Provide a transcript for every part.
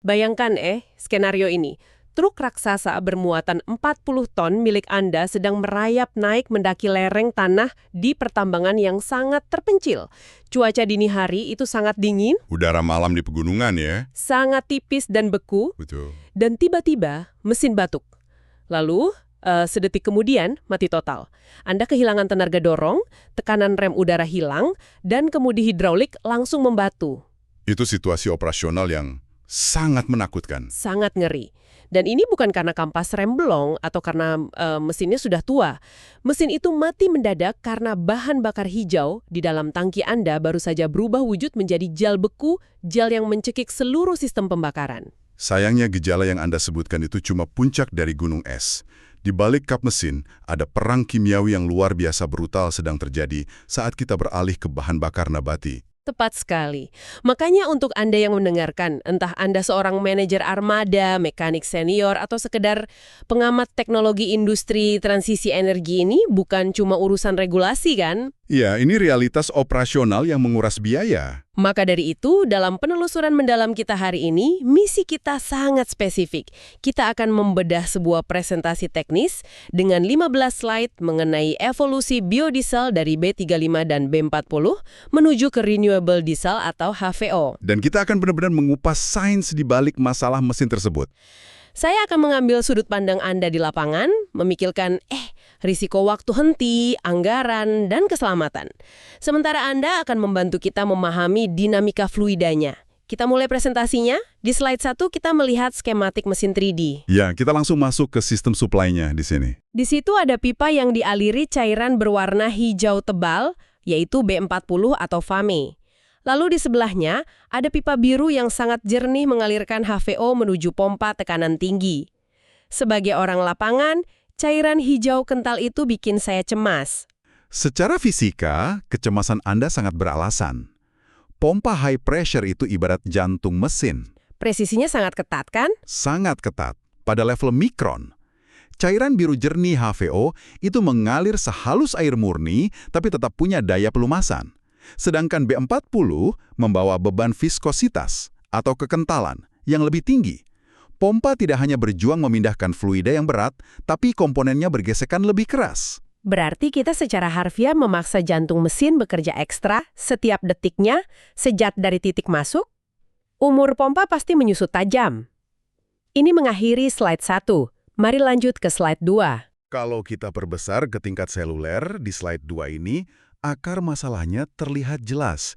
Bayangkan skenario ini. Truk raksasa bermuatan 40 ton milik Anda sedang merayap naik mendaki lereng tanah di pertambangan yang sangat terpencil. Cuaca dini hari itu sangat dingin, Udara malam di pegunungan ya. sangat tipis dan beku, Betul. dan tiba-tiba mesin batuk. Lalu, sedetik kemudian mati total. Anda kehilangan tenaga dorong, tekanan rem udara hilang, dan kemudi hidraulik langsung membatu. Itu situasi operasional yang sangat menakutkan. Sangat ngeri. Dan ini bukan karena kampas rem blong atau karena mesinnya sudah tua. Mesin itu mati mendadak karena bahan bakar hijau di dalam tangki Anda baru saja berubah wujud menjadi gel beku, gel yang mencekik seluruh sistem pembakaran. Sayangnya gejala yang Anda sebutkan itu cuma puncak dari gunung es. Di balik kap mesin, ada perang kimiawi yang luar biasa brutal sedang terjadi saat kita beralih ke bahan bakar nabati. Tepat sekali. Makanya untuk Anda yang mendengarkan, entah Anda seorang manajer armada, mekanik senior, atau sekedar pengamat teknologi industri transisi energi ini bukan cuma urusan regulasi kan? Ya, ini realitas operasional yang menguras biaya. Maka dari itu, dalam penelusuran mendalam kita hari ini, misi kita sangat spesifik. Kita akan membedah sebuah presentasi teknis dengan 15 slide mengenai evolusi biodiesel dari B35 dan B40 menuju ke renewable diesel atau HVO. Dan kita akan benar-benar mengupas sains di balik masalah mesin tersebut. Saya akan mengambil sudut pandang Anda di lapangan, memikirkan risiko waktu henti, anggaran, dan keselamatan. Sementara Anda akan membantu kita memahami dinamika fluidanya. Kita mulai presentasinya. Di slide 1 kita melihat skematik mesin 3D. Ya, kita langsung masuk ke sistem supply-nya di sini. Di situ ada pipa yang dialiri cairan berwarna hijau tebal, yaitu B40 atau FAME. Lalu di sebelahnya, ada pipa biru yang sangat jernih mengalirkan HVO menuju pompa tekanan tinggi. Sebagai orang lapangan, cairan hijau kental itu bikin saya cemas. Secara fisika, kecemasan Anda sangat beralasan. Pompa high pressure itu ibarat jantung mesin. Presisinya sangat ketat kan? Sangat ketat, pada level mikron. Cairan biru jernih HVO itu mengalir sehalus air murni, tapi tetap punya daya pelumasan. Sedangkan B40 membawa beban viskositas atau kekentalan yang lebih tinggi. Pompa tidak hanya berjuang memindahkan fluida yang berat, tapi komponennya bergesekan lebih keras. Berarti kita secara harfiah memaksa jantung mesin bekerja ekstra setiap detiknya sejak dari titik masuk. Umur pompa pasti menyusut tajam. Ini mengakhiri slide 1. Mari lanjut ke slide 2. Kalau kita perbesar ke tingkat seluler di slide 2 ini, akar masalahnya terlihat jelas.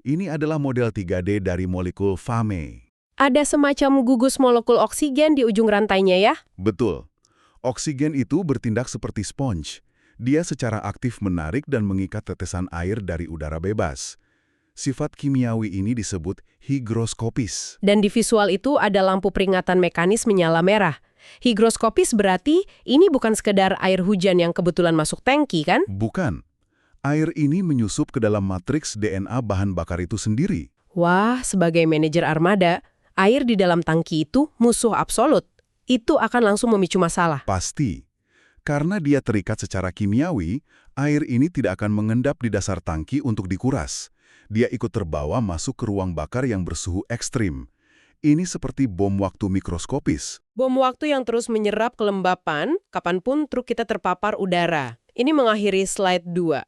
Ini adalah model 3D dari molekul FAME. Ada semacam gugus molekul oksigen di ujung rantainya ya? Betul. Oksigen itu bertindak seperti sponge. Dia secara aktif menarik dan mengikat tetesan air dari udara bebas. Sifat kimiawi ini disebut higroskopis. Dan di visual itu ada lampu peringatan mekanis menyala merah. Higroskopis berarti ini bukan sekedar air hujan yang kebetulan masuk tangki kan? Bukan. Air ini menyusup ke dalam matriks DNA bahan bakar itu sendiri. Wah, sebagai manajer armada, air di dalam tangki itu musuh absolut. Itu akan langsung memicu masalah. Pasti. Karena dia terikat secara kimiawi, air ini tidak akan mengendap di dasar tangki untuk dikuras. Dia ikut terbawa masuk ke ruang bakar yang bersuhu ekstrim. Ini seperti bom waktu mikroskopis. Bom waktu yang terus menyerap kelembapan, kapanpun truk kita terpapar udara. Ini mengakhiri slide 2.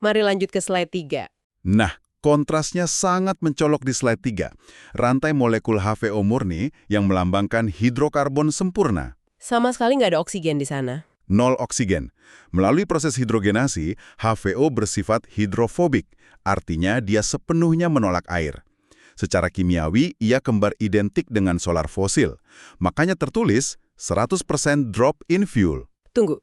Mari lanjut ke slide 3. Nah, kontrasnya sangat mencolok di slide 3. Rantai molekul HVO murni yang melambangkan hidrokarbon sempurna. Sama sekali nggak ada oksigen di sana. Nol oksigen. Melalui proses hidrogenasi, HVO bersifat hidrofobik, artinya dia sepenuhnya menolak air. Secara kimiawi, ia kembar identik dengan solar fosil. Makanya tertulis 100% drop in fuel. Tunggu.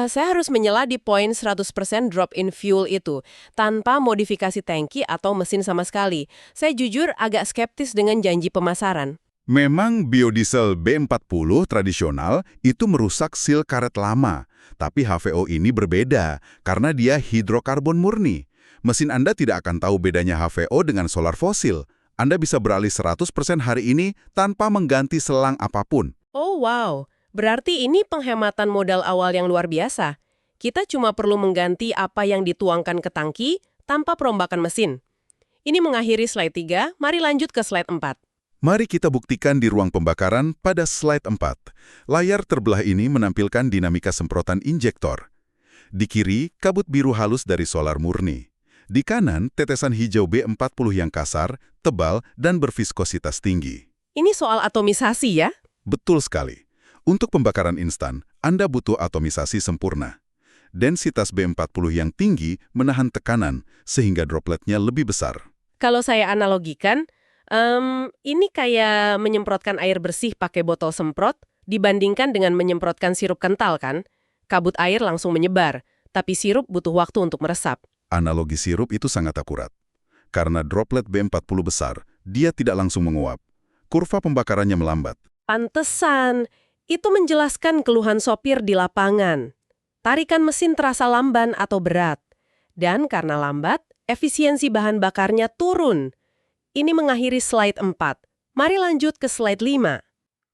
Saya harus menyela di poin 100% drop in fuel itu, tanpa modifikasi tangki atau mesin sama sekali. Saya jujur agak skeptis dengan janji pemasaran. Memang biodiesel B40 tradisional itu merusak sil karet lama, tapi HVO ini berbeda karena dia hidrokarbon murni. Mesin Anda tidak akan tahu bedanya HVO dengan solar fosil. Anda bisa beralih 100% hari ini tanpa mengganti selang apapun. Oh wow, berarti ini penghematan modal awal yang luar biasa. Kita cuma perlu mengganti apa yang dituangkan ke tangki tanpa perombakan mesin. Ini mengakhiri slide 3, mari lanjut ke slide 4. Mari kita buktikan di ruang pembakaran pada slide 4. Layar terbelah ini menampilkan dinamika semprotan injektor. Di kiri, kabut biru halus dari solar murni. Di kanan, tetesan hijau B40 yang kasar, tebal, dan berviskositas tinggi. Ini soal atomisasi ya? Betul sekali. Untuk pembakaran instan, Anda butuh atomisasi sempurna. Densitas B40 yang tinggi menahan tekanan, sehingga dropletnya lebih besar. Kalau saya analogikan, ini kayak menyemprotkan air bersih pakai botol semprot dibandingkan dengan menyemprotkan sirup kental kan? Kabut air langsung menyebar, tapi sirup butuh waktu untuk meresap. Analogi sirup itu sangat akurat. Karena droplet B40 besar, dia tidak langsung menguap. Kurva pembakarannya melambat. Pantesan, itu menjelaskan keluhan sopir di lapangan. Tarikan mesin terasa lamban atau berat. Dan karena lambat, efisiensi bahan bakarnya turun. Ini mengakhiri slide 4. Mari lanjut ke slide 5.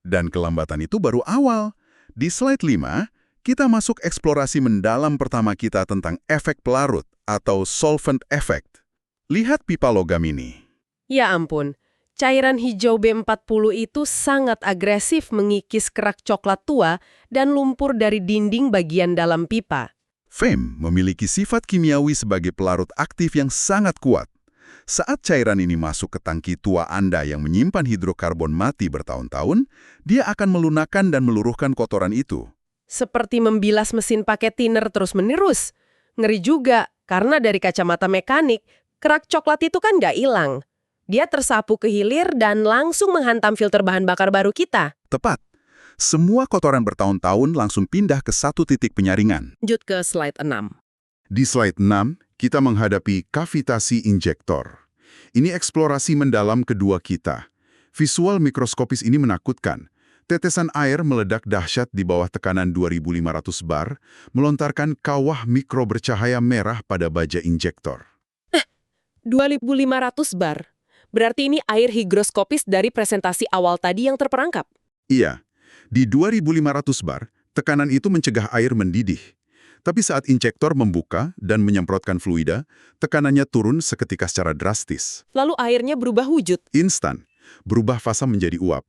Dan kelambatan itu baru awal. Di slide 5, kita masuk eksplorasi mendalam pertama kita tentang efek pelarut atau solvent effect. Lihat pipa logam ini. Ya ampun, cairan hijau B40 itu sangat agresif mengikis kerak coklat tua dan lumpur dari dinding bagian dalam pipa. FEM memiliki sifat kimiawi sebagai pelarut aktif yang sangat kuat. Saat cairan ini masuk ke tangki tua Anda yang menyimpan hidrokarbon mati bertahun-tahun, dia akan melunakkan dan meluruhkan kotoran itu. Seperti membilas mesin pakai thinner terus-menerus. Ngeri juga, karena dari kacamata mekanik, kerak coklat itu kan nggak hilang. Dia tersapu ke hilir dan langsung menghantam filter bahan bakar baru kita. Tepat. Semua kotoran bertahun-tahun langsung pindah ke satu titik penyaringan. Lanjut ke slide 6. Di slide 6, kita menghadapi kavitasi injektor. Ini eksplorasi mendalam kedua kita. Visual mikroskopis ini menakutkan. Tetesan air meledak dahsyat di bawah tekanan 2500 bar, melontarkan kawah mikro bercahaya merah pada baja injektor. 2500 bar. Berarti ini air higroskopis dari presentasi awal tadi yang terperangkap. Iya, di 2500 bar, tekanan itu mencegah air mendidih. Tapi saat injektor membuka dan menyemprotkan fluida, tekanannya turun seketika secara drastis. Lalu airnya berubah wujud. Instan, berubah fasa menjadi uap.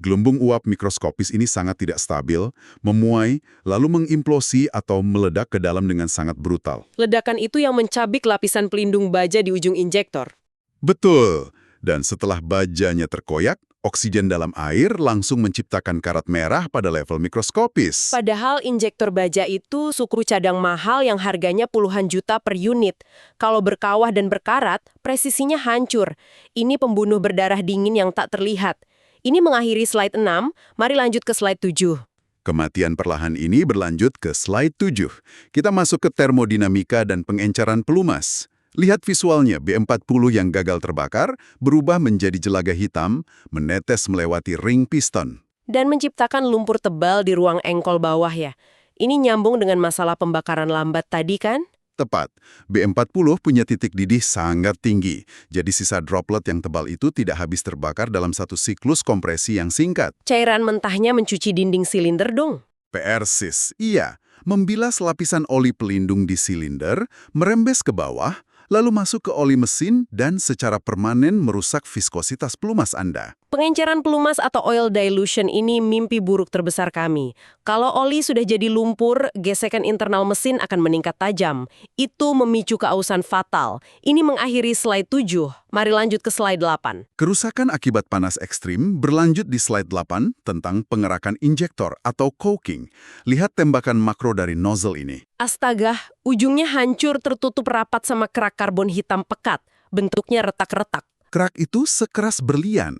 Gelembung uap mikroskopis ini sangat tidak stabil, memuai, lalu mengimplosi atau meledak ke dalam dengan sangat brutal. Ledakan itu yang mencabik lapisan pelindung baja di ujung injektor. Betul, dan setelah bajanya terkoyak, oksigen dalam air langsung menciptakan karat merah pada level mikroskopis. Padahal injektor baja itu sukru cadang mahal yang harganya puluhan juta per unit. Kalau berkawah dan berkarat, presisinya hancur. Ini pembunuh berdarah dingin yang tak terlihat. Ini mengakhiri slide 6, mari lanjut ke slide 7. Kematian perlahan ini berlanjut ke slide 7. Kita masuk ke termodinamika dan pengenceran pelumas. Lihat visualnya, B40 yang gagal terbakar berubah menjadi jelaga hitam, menetes melewati ring piston. Dan menciptakan lumpur tebal di ruang engkol bawah ya. Ini nyambung dengan masalah pembakaran lambat tadi kan? Tepat, B40 punya titik didih sangat tinggi, jadi sisa droplet yang tebal itu tidak habis terbakar dalam satu siklus kompresi yang singkat. Cairan mentahnya mencuci dinding silinder dong. Persis, iya. Membilas lapisan oli pelindung di silinder, merembes ke bawah, lalu masuk ke oli mesin dan secara permanen merusak viskositas pelumas Anda. Pengenceran pelumas atau oil dilution ini mimpi buruk terbesar kami. Kalau oli sudah jadi lumpur, gesekan internal mesin akan meningkat tajam. Itu memicu keausan fatal. Ini mengakhiri slide 7. Mari lanjut ke slide 8. Kerusakan akibat panas ekstrim berlanjut di slide 8 tentang pengerakan injektor atau coking. Lihat tembakan makro dari nozzle ini. Astaga, ujungnya hancur tertutup rapat sama kerak karbon hitam pekat. Bentuknya retak-retak. Kerak itu sekeras berlian.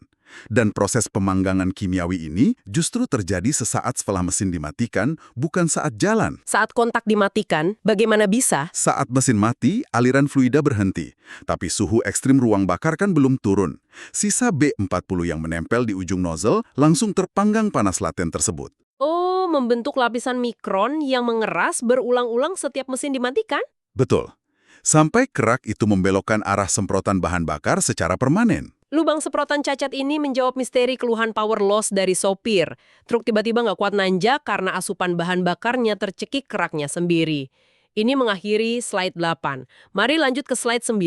Dan proses pemanggangan kimiawi ini justru terjadi sesaat setelah mesin dimatikan, bukan saat jalan. Saat kontak dimatikan, bagaimana bisa? Saat mesin mati, aliran fluida berhenti. Tapi suhu ekstrim ruang bakar kan belum turun. Sisa B40 yang menempel di ujung nozzle langsung terpanggang panas laten tersebut. Oh, membentuk lapisan mikron yang mengeras berulang-ulang setiap mesin dimatikan? Betul. Sampai kerak itu membelokkan arah semprotan bahan bakar secara permanen. Lubang semprotan cacat ini menjawab misteri keluhan power loss dari sopir. Truk tiba-tiba nggak kuat nanjak karena asupan bahan bakarnya tercekik keraknya sendiri. Ini mengakhiri slide 8. Mari lanjut ke slide 9.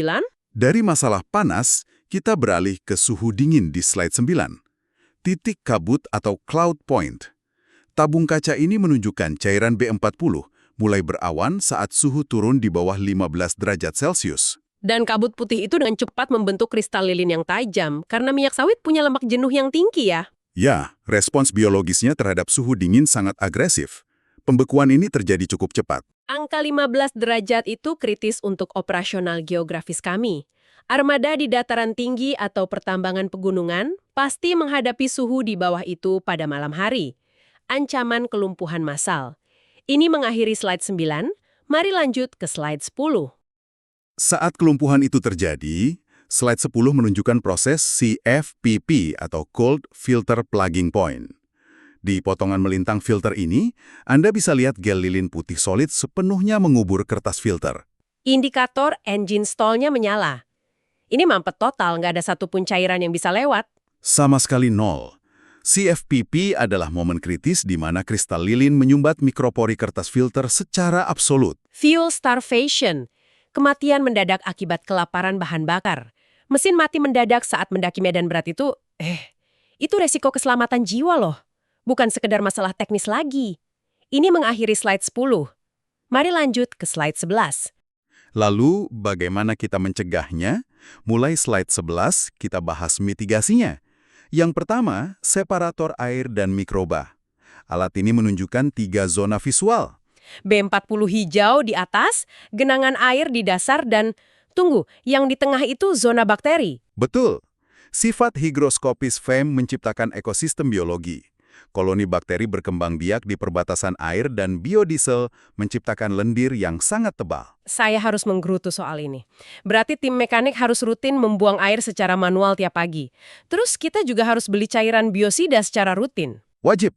Dari masalah panas, Kita beralih ke suhu dingin di slide 9. Titik kabut atau cloud point. Tabung kaca ini menunjukkan cairan B40 mulai berawan saat suhu turun di bawah 15 derajat Celcius. Dan kabut putih itu dengan cepat membentuk kristal lilin yang tajam karena minyak sawit punya lemak jenuh yang tinggi ya. Ya, respons biologisnya terhadap suhu dingin sangat agresif. Pembekuan ini terjadi cukup cepat. Angka 15 derajat itu kritis untuk operasional geografis kami. Armada di dataran tinggi atau pertambangan pegunungan pasti menghadapi suhu di bawah itu pada malam hari. Ancaman kelumpuhan massal. Ini mengakhiri slide 9, mari lanjut ke slide 10. Saat kelumpuhan itu terjadi, slide 10 menunjukkan proses CFPP atau Cold Filter Plugging Point. Di potongan melintang filter ini, Anda bisa lihat gel lilin putih solid sepenuhnya mengubur kertas filter. Indikator engine stall-nya menyala. Ini mampet total, nggak ada satupun cairan yang bisa lewat. Sama sekali nol. CFPP adalah momen kritis di mana kristal lilin menyumbat mikropori kertas filter secara absolut. Fuel starvation. Kematian mendadak akibat kelaparan bahan bakar. Mesin mati mendadak saat mendaki medan berat itu resiko keselamatan jiwa loh. Bukan sekedar masalah teknis lagi. Ini mengakhiri slide 10. Mari lanjut ke slide 11. Lalu, bagaimana kita mencegahnya? Mulai slide 11, kita bahas mitigasinya. Yang pertama, separator air dan mikroba. Alat ini menunjukkan 3 zona visual. B40 hijau di atas, genangan air di dasar, dan tunggu, yang di tengah itu zona bakteri. Betul. Sifat higroskopis FEM menciptakan ekosistem biologi. Koloni bakteri berkembang biak di perbatasan air dan biodiesel menciptakan lendir yang sangat tebal. Saya harus menggerutu soal ini. Berarti tim mekanik harus rutin membuang air secara manual tiap pagi. Terus kita juga harus beli cairan biosida secara rutin. Wajib.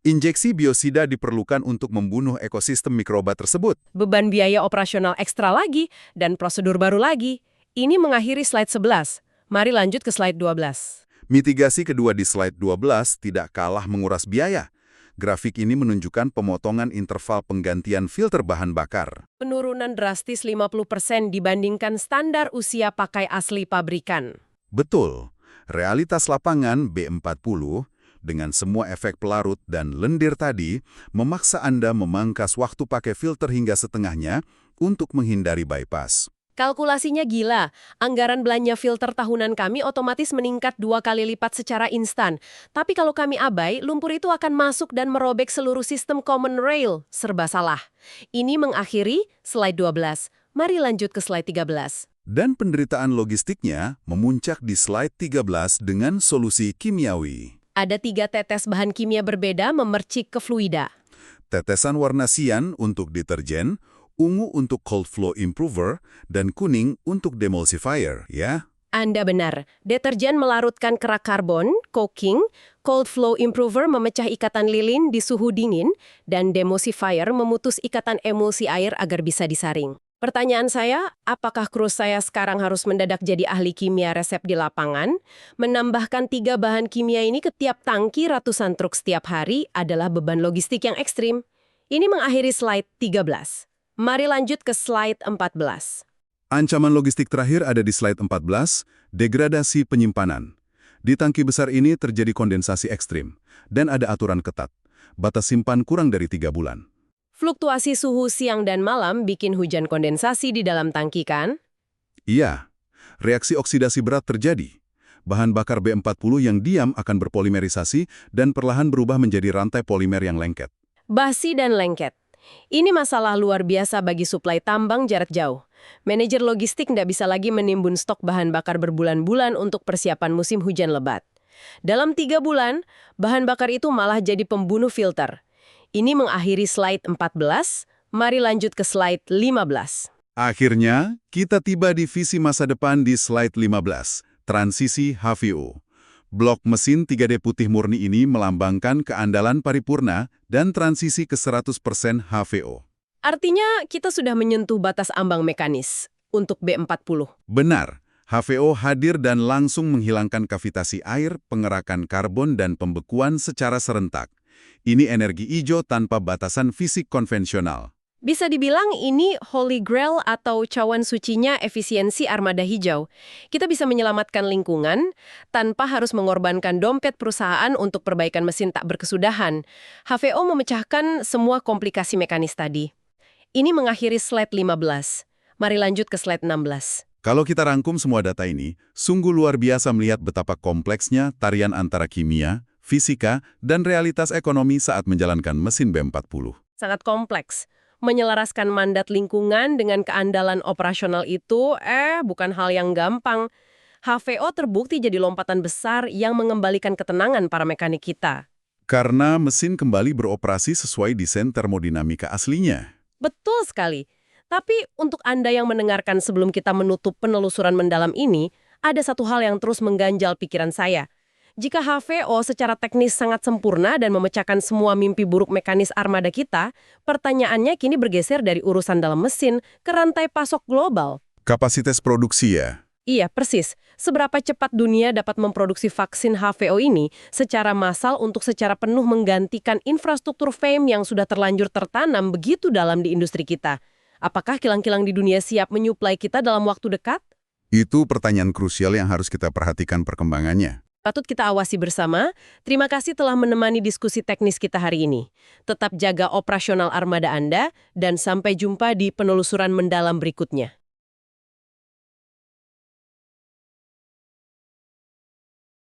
Injeksi biosida diperlukan untuk membunuh ekosistem mikroba tersebut. Beban biaya operasional ekstra lagi dan prosedur baru lagi. Ini mengakhiri slide 11. Mari lanjut ke slide 12. Mitigasi kedua di slide 12 tidak kalah menguras biaya. Grafik ini menunjukkan pemotongan interval penggantian filter bahan bakar. Penurunan drastis 50% dibandingkan standar usia pakai asli pabrikan. Betul. Realitas lapangan B40 dengan semua efek pelarut dan lendir tadi memaksa Anda memangkas waktu pakai filter hingga setengahnya untuk menghindari bypass. Kalkulasinya gila. Anggaran belanja filter tahunan kami otomatis meningkat 2 kali lipat secara instan. Tapi kalau kami abai, lumpur itu akan masuk dan merobek seluruh sistem common rail. Serba salah. Ini mengakhiri slide 12. Mari lanjut ke slide 13. Dan penderitaan logistiknya memuncak di slide 13 dengan solusi kimiawi. Ada 3 tetes bahan kimia berbeda memercik ke fluida. Tetesan warna sian untuk deterjen, ungu untuk cold flow improver, dan kuning untuk demulsifier, ya? Anda benar. Deterjen melarutkan kerak karbon, coking, cold flow improver memecah ikatan lilin di suhu dingin, dan demulsifier memutus ikatan emulsi air agar bisa disaring. Pertanyaan saya, apakah kru saya sekarang harus mendadak jadi ahli kimia resep di lapangan? Menambahkan 3 bahan kimia ini ke tiap tangki ratusan truk setiap hari adalah beban logistik yang ekstrim. Ini mengakhiri slide 13. Mari lanjut ke slide 14. Ancaman logistik terakhir ada di slide 14, degradasi penyimpanan. Di tangki besar ini terjadi kondensasi ekstrim, dan ada aturan ketat. Batas simpan kurang dari 3 bulan. Fluktuasi suhu siang dan malam bikin hujan kondensasi di dalam tangki kan? Iya, reaksi oksidasi berat terjadi. Bahan bakar B40 yang diam akan berpolimerisasi dan perlahan berubah menjadi rantai polimer yang lengket. Basi dan lengket. Ini masalah luar biasa bagi suplai tambang jarak jauh. Manajer logistik tidak bisa lagi menimbun stok bahan bakar berbulan-bulan untuk persiapan musim hujan lebat. Dalam 3 bulan, bahan bakar itu malah jadi pembunuh filter. Ini mengakhiri slide 14, mari lanjut ke slide 15. Akhirnya, kita tiba di visi masa depan di slide 15, transisi HVO. Blok mesin 3D putih murni ini melambangkan keandalan paripurna dan transisi ke 100% HVO. Artinya kita sudah menyentuh batas ambang mekanis untuk B40. Benar, HVO hadir dan langsung menghilangkan kavitasi air, pengerakan karbon, dan pembekuan secara serentak. Ini energi hijau tanpa batasan fisik konvensional. Bisa dibilang ini holy grail atau cawan sucinya efisiensi armada hijau. Kita bisa menyelamatkan lingkungan tanpa harus mengorbankan dompet perusahaan untuk perbaikan mesin tak berkesudahan. HVO memecahkan semua komplikasi mekanis tadi. Ini mengakhiri slide 15. Mari lanjut ke slide 16. Kalau kita rangkum semua data ini, sungguh luar biasa melihat betapa kompleksnya tarian antara kimia, fisika, dan realitas ekonomi saat menjalankan mesin B40. Sangat kompleks. Menyelaraskan mandat lingkungan dengan keandalan operasional itu, bukan hal yang gampang. HVO terbukti jadi lompatan besar yang mengembalikan ketenangan para mekanik kita. Karena mesin kembali beroperasi sesuai desain termodinamika aslinya. Betul sekali. Tapi untuk Anda yang mendengarkan sebelum kita menutup penelusuran mendalam ini, ada satu hal yang terus mengganjal pikiran saya. Jika HVO secara teknis sangat sempurna dan memecahkan semua mimpi buruk mekanis armada kita, pertanyaannya kini bergeser dari urusan dalam mesin ke rantai pasok global. Kapasitas produksi ya? Iya, persis. Seberapa cepat dunia dapat memproduksi vaksin HVO ini secara massal untuk secara penuh menggantikan infrastruktur fame yang sudah terlanjur tertanam begitu dalam di industri kita. Apakah kilang-kilang di dunia siap menyuplai kita dalam waktu dekat? Itu pertanyaan krusial yang harus kita perhatikan perkembangannya. Patut kita awasi bersama. Terima kasih telah menemani diskusi teknis kita hari ini. Tetap jaga operasional armada Anda, dan sampai jumpa di penelusuran mendalam berikutnya.